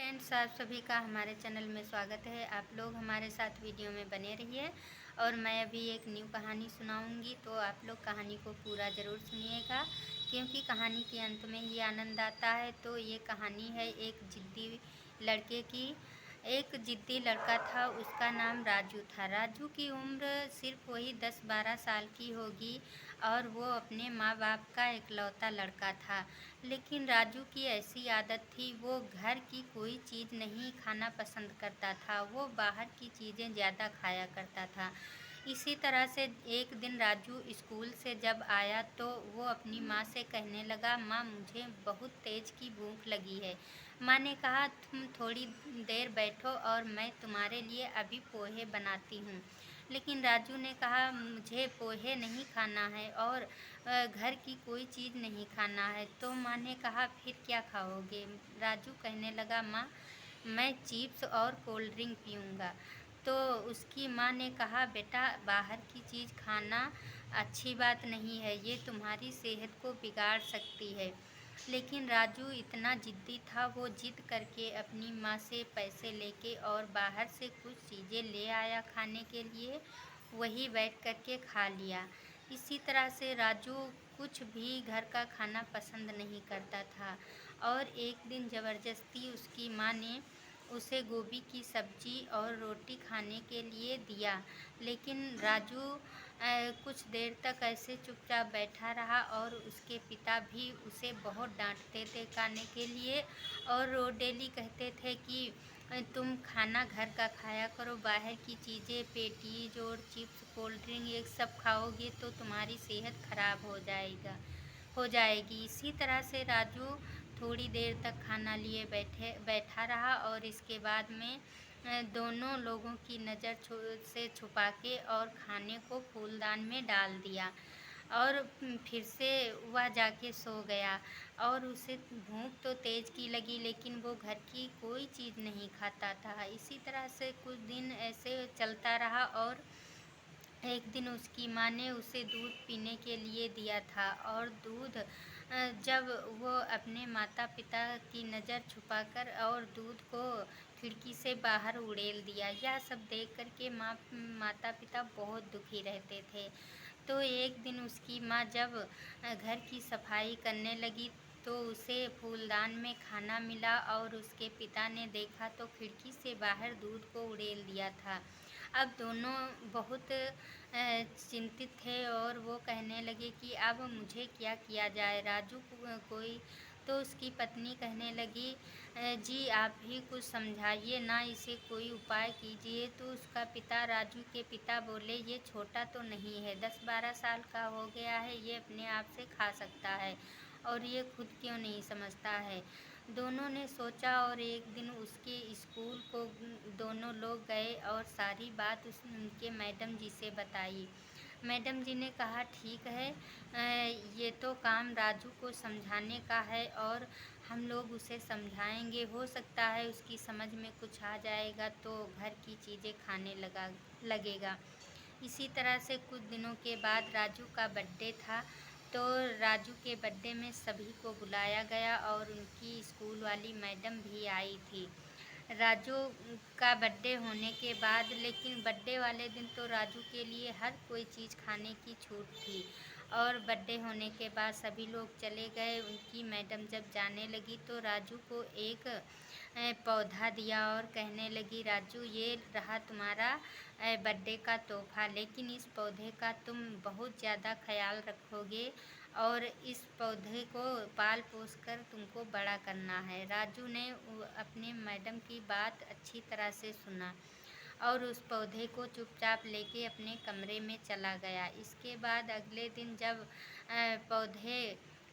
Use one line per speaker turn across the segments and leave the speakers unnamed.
Friends, आप सभी का हमारे चैनल में स्वागत है। आप लोग हमारे साथ वीडियो में बने रहिए और मैं अभी एक न्यू कहानी सुनाऊंगी, तो आप लोग कहानी को पूरा ज़रूर सुनिएगा क्योंकि कहानी के अंत में ही आनंद आता है। तो ये कहानी है एक ज़िद्दी लड़के की। एक ज़िद्दी लड़का था, उसका नाम राजू था। राजू की उम्र सिर्फ वही 10-12 साल की होगी और वो अपने माँ बाप का इकलौता लड़का था। लेकिन राजू की ऐसी आदत थी, वो घर की कोई चीज़ नहीं खाना पसंद करता था, वो बाहर की चीज़ें ज़्यादा खाया करता था। इसी तरह से एक दिन राजू स्कूल से जब आया तो वो अपनी माँ से कहने लगा, माँ मुझे बहुत तेज़ की भूख लगी है। माँ ने कहा, तुम थोड़ी देर बैठो और मैं तुम्हारे लिए अभी पोहे बनाती हूँ। लेकिन राजू ने कहा, मुझे पोहे नहीं खाना है और घर की कोई चीज़ नहीं खाना है। तो माँ ने कहा, फिर क्या खाओगे? राजू कहने लगा, माँ मैं चिप्स और कोल्ड ड्रिंक पीऊँगा। तो उसकी माँ ने कहा, बेटा बाहर की चीज़ खाना अच्छी बात नहीं है, ये तुम्हारी सेहत को बिगाड़ सकती है। लेकिन राजू इतना ज़िद्दी था, वो ज़िद करके अपनी माँ से पैसे लेके और बाहर से कुछ चीज़ें ले आया खाने के लिए, वही बैठ कर के खा लिया। इसी तरह से राजू कुछ भी घर का खाना पसंद नहीं करता था और एक दिन ज़बरदस्ती उसकी माँ ने उसे गोभी की सब्जी और रोटी खाने के लिए दिया। लेकिन राजू कुछ देर तक ऐसे चुपचाप बैठा रहा और उसके पिता भी उसे बहुत डांटते थे खाने के लिए और वो डेली कहते थे कि तुम खाना घर का खाया करो, बाहर की चीज़ें पेटीज और चिप्स कोल्ड ड्रिंक ये सब खाओगे तो तुम्हारी सेहत खराब हो जाएगी। इसी तरह से राजू थोड़ी देर तक खाना लिए बैठा रहा और इसके बाद में दोनों लोगों की नज़र से छुपा के और खाने को फूलदान में डाल दिया और फिर से वह जाके सो गया। और उसे भूख तो तेज़ की लगी, लेकिन वो घर की कोई चीज़ नहीं खाता था। इसी तरह से कुछ दिन ऐसे चलता रहा और एक दिन उसकी माँ ने उसे दूध पीने के लिए दिया था और दूध जब वो अपने माता पिता की नज़र छुपाकर और दूध को खिड़की से बाहर उड़ेल दिया। यह सब देख कर के माता पिता बहुत दुखी रहते थे। तो एक दिन उसकी माँ जब घर की सफाई करने लगी तो उसे फूलदान में खाना मिला और उसके पिता ने देखा तो खिड़की से बाहर दूध को उड़ेल दिया था। अब दोनों बहुत चिंतित थे और वो कहने लगे कि अब मुझे क्या किया जाए। राजू कोई तो उसकी पत्नी कहने लगी, जी आप ही कुछ समझाइए ना, इसे कोई उपाय कीजिए। तो उसका पिता राजू के पिता बोले, ये छोटा तो नहीं है, 10-12 साल का हो गया है, ये अपने आप से खा सकता है और ये खुद क्यों नहीं समझता है। दोनों ने सोचा और एक दिन उसके स्कूल को दोनों लोग गए और सारी बात उनके मैडम जी से बताई। मैडम जी ने कहा, ठीक है, ये तो काम राजू को समझाने का है और हम लोग उसे समझाएंगे, हो सकता है उसकी समझ में कुछ आ जाएगा तो घर की चीज़ें खाने लगेगा। इसी तरह से कुछ दिनों के बाद राजू का बर्थडे था। तो राजू के बर्थडे में सभी को बुलाया गया और उनकी स्कूल वाली मैडम भी आई थी। राजू का बर्थडे होने के बाद, लेकिन बर्थडे वाले दिन तो राजू के लिए हर कोई चीज़ खाने की छूट थी और बर्थडे होने के बाद सभी लोग चले गए। उनकी मैडम जब जाने लगी तो राजू को एक पौधा दिया और कहने लगी, राजू ये रहा तुम्हारा बर्थडे का तोहफा, लेकिन इस पौधे का तुम बहुत ज़्यादा ख्याल रखोगे और इस पौधे को पाल पोस कर तुमको बड़ा करना है। राजू ने अपने मैडम की बात अच्छी तरह से सुना और उस पौधे को चुपचाप लेके अपने कमरे में चला गया। इसके बाद अगले दिन जब पौधे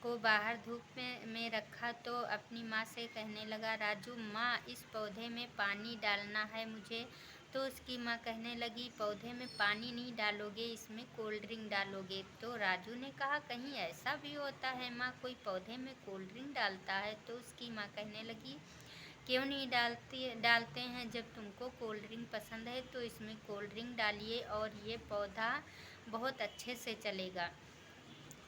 को बाहर धूप में रखा तो अपनी माँ से कहने लगा, राजू माँ इस पौधे में पानी डालना है मुझे। तो उसकी माँ कहने लगी, पौधे में पानी नहीं डालोगे, इसमें कोल्ड ड्रिंक डालोगे। तो राजू ने कहा, कहीं ऐसा भी होता है माँ, कोई पौधे में कोल्ड ड्रिंक डालता है? तो उसकी माँ कहने लगी, क्यों नहीं डालते हैं, जब तुमको कोल्ड ड्रिंक पसंद है तो इसमें कोल्ड ड्रिंक डालिए और ये पौधा बहुत अच्छे से चलेगा।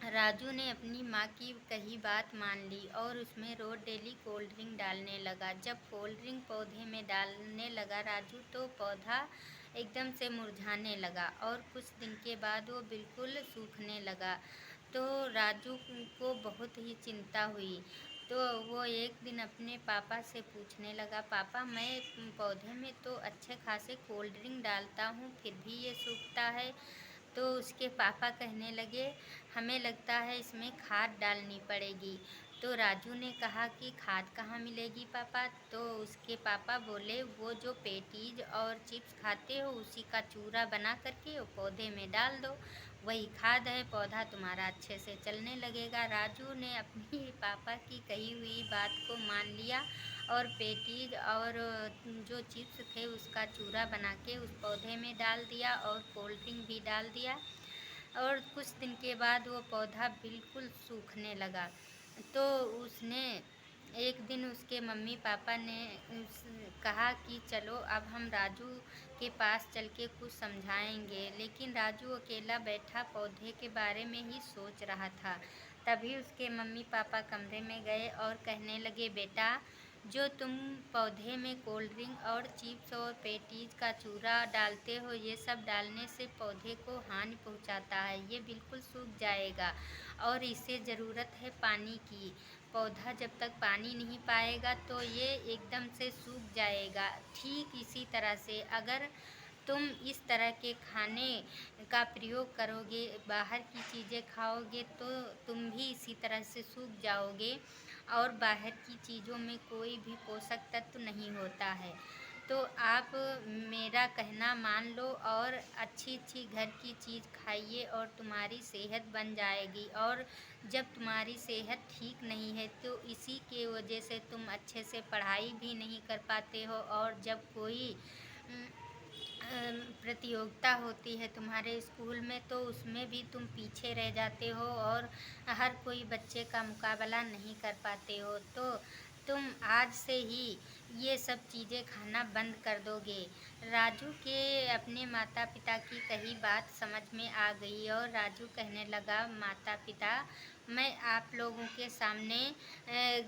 राजू ने अपनी माँ की कही बात मान ली और उसमें रोज डेली कोल्ड ड्रिंक डालने लगा। जब कोल्ड ड्रिंक पौधे में डालने लगा राजू, तो पौधा एकदम से मुरझाने लगा और कुछ दिन के बाद वो बिल्कुल सूखने लगा। तो राजू को बहुत ही चिंता हुई। तो वो एक दिन अपने पापा से पूछने लगा, पापा मैं पौधे में तो अच्छे खासे कोल्ड ड्रिंक डालता हूँ, फिर भी ये सूखता है। तो उसके पापा कहने लगे, हमें लगता है इसमें खाद डालनी पड़ेगी। तो राजू ने कहा कि खाद कहाँ मिलेगी पापा? तो उसके पापा बोले, वो जो पेटीज और चिप्स खाते हो उसी का चूरा बना करके वो पौधे में डाल दो, वही खाद है, पौधा तुम्हारा अच्छे से चलने लगेगा। राजू ने अपनी पापा की कही हुई बात को मान लिया और पेटीज और जो चिप्स थे उसका चूरा बना के उस पौधे में डाल दिया और कोल्ड ड्रिंक भी डाल दिया। और कुछ दिन के बाद वो पौधा बिल्कुल सूखने लगा। तो उसने एक दिन उसके मम्मी पापा ने कहा कि चलो अब हम राजू के पास चल के कुछ समझाएंगे। लेकिन राजू अकेला बैठा पौधे के बारे में ही सोच रहा था। तभी उसके मम्मी पापा कमरे में गए और कहने लगे, बेटा जो तुम पौधे में कोल्ड ड्रिंक और चिप्स और पेटीज का चूरा डालते हो, ये सब डालने से पौधे को हानि पहुंचाता है, ये बिल्कुल सूख जाएगा और इसे ज़रूरत है पानी की। पौधा जब तक पानी नहीं पाएगा तो ये एकदम से सूख जाएगा। ठीक इसी तरह से अगर तुम इस तरह के खाने का प्रयोग करोगे, बाहर की चीज़ें खाओगे, तो तुम भी इसी तरह से सूख जाओगे और बाहर की चीज़ों में कोई भी पोषक तत्व नहीं होता है। तो आप मेरा कहना मान लो और अच्छी अच्छी घर की चीज़ खाइए और तुम्हारी सेहत बन जाएगी। और जब तुम्हारी सेहत ठीक नहीं है तो इसी के वजह से तुम अच्छे से पढ़ाई भी नहीं कर पाते हो, और जब कोई प्रतियोगिता होती है तुम्हारे स्कूल में तो उसमें भी तुम पीछे रह जाते हो और हर कोई बच्चे का मुकाबला नहीं कर पाते हो। तो तुम आज से ही ये सब चीज़ें खाना बंद कर दोगे। राजू के अपने माता पिता की कही बात समझ में आ गई और राजू कहने लगा, माता पिता मैं आप लोगों के सामने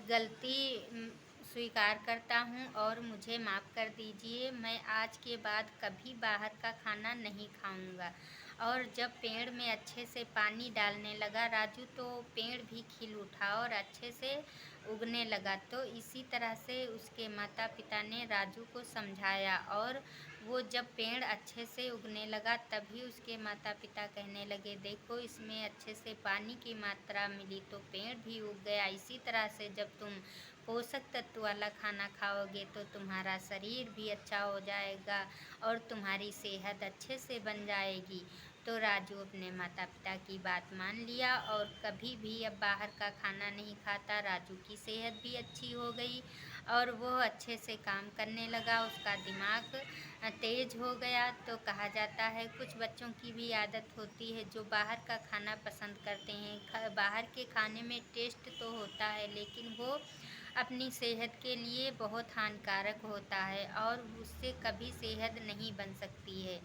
गलती स्वीकार करता हूँ और मुझे माफ़ कर दीजिए। मैं आज के बाद कभी बाहर का खाना नहीं खाऊंगा। और जब पेड़ में अच्छे से पानी डालने लगा राजू, तो पेड़ भी खिल उठा और अच्छे से उगने लगा। तो इसी तरह से उसके माता पिता ने राजू को समझाया और वो जब पेड़ अच्छे से उगने लगा तभी उसके माता पिता कहने लगे, देखो इसमें अच्छे से पानी की मात्रा मिली तो पेड़ भी उग गया। इसी तरह से जब तुम पोषक तत्व वाला खाना खाओगे तो तुम्हारा शरीर भी अच्छा हो जाएगा और तुम्हारी सेहत अच्छे से बन जाएगी। तो राजू अपने माता पिता की बात मान लिया और कभी भी अब बाहर का खाना नहीं खाता। राजू की सेहत भी अच्छी हो गई और वो अच्छे से काम करने लगा, उसका दिमाग तेज हो गया। तो कहा जाता है कुछ बच्चों की भी आदत होती है जो बाहर का खाना पसंद करते हैं। बाहर के खाने में टेस्ट तो होता है लेकिन वो अपनी सेहत के लिए बहुत हानिकारक होता है और उससे कभी सेहत नहीं बन सकती है।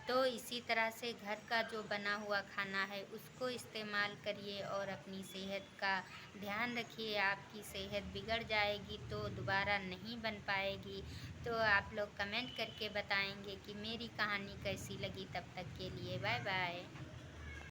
तो इसी तरह से घर का जो बना हुआ खाना है उसको इस्तेमाल करिए और अपनी सेहत का ध्यान रखिए। आपकी सेहत बिगड़ जाएगी तो दोबारा नहीं बन पाएगी। तो आप लोग कमेंट करके बताएंगे कि मेरी कहानी कैसी लगी। तब तक के लिए बाय बाय।